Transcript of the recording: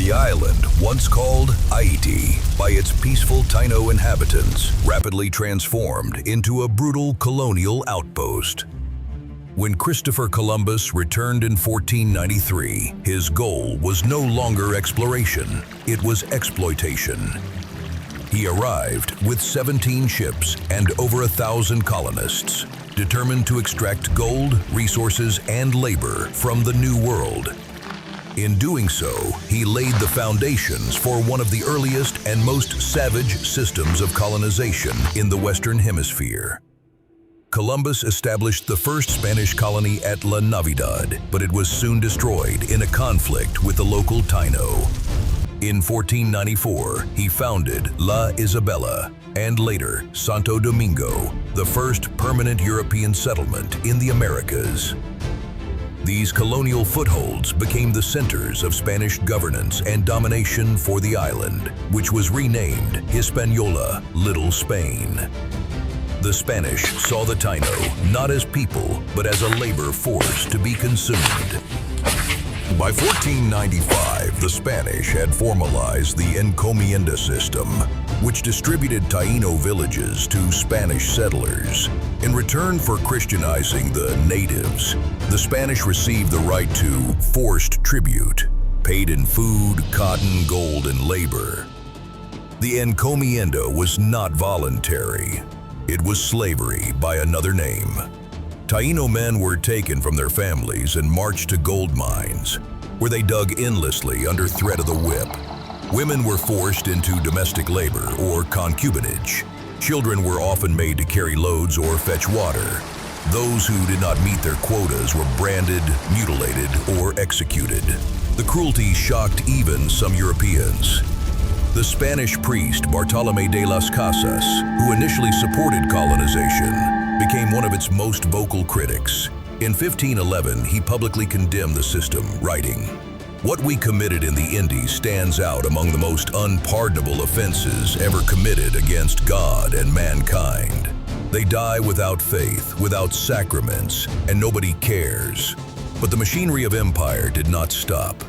The island, once called Ayiti by its peaceful Taino inhabitants, rapidly transformed into a brutal colonial outpost. When Christopher Columbus returned in 1493, his goal was no longer exploration, it was exploitation. He arrived with 17 ships and over 1,000 colonists, determined to extract gold, resources, and labor from the New World. In doing so, he laid the foundations for one of the earliest and most savage systems of colonization in the Western Hemisphere. Columbus established the first Spanish colony at La Navidad, but it was soon destroyed in a conflict with the local Taino. In 1494, he founded La Isabela, and later Santo Domingo, the first permanent European settlement in the Americas. These colonial footholds became the centers of Spanish governance and domination for the island, which was renamed Hispaniola, Little Spain. The Spanish saw the Taino not as people, but as a labor force to be consumed. By 1495, the Spanish had formalized the encomienda system, which distributed Taino villages to Spanish settlers. In return for Christianizing the natives, the Spanish received the right to forced tribute, paid in food, cotton, gold, and labor. The encomienda was not voluntary. It was slavery by another name. Taino men were taken from their families and marched to gold mines, where they dug endlessly under threat of the whip. Women were forced into domestic labor or concubinage. Children were often made to carry loads or fetch water. Those who did not meet their quotas were branded, mutilated, or executed. The cruelty shocked even some Europeans. The Spanish priest Bartolomé de las Casas, who initially supported colonization, became one of its most vocal critics. In 1511, he publicly condemned the system, writing, "What we committed in the Indies stands out among the most unpardonable offenses ever committed against God and mankind. They die without faith, without sacraments, and nobody cares." But the machinery of empire did not stop.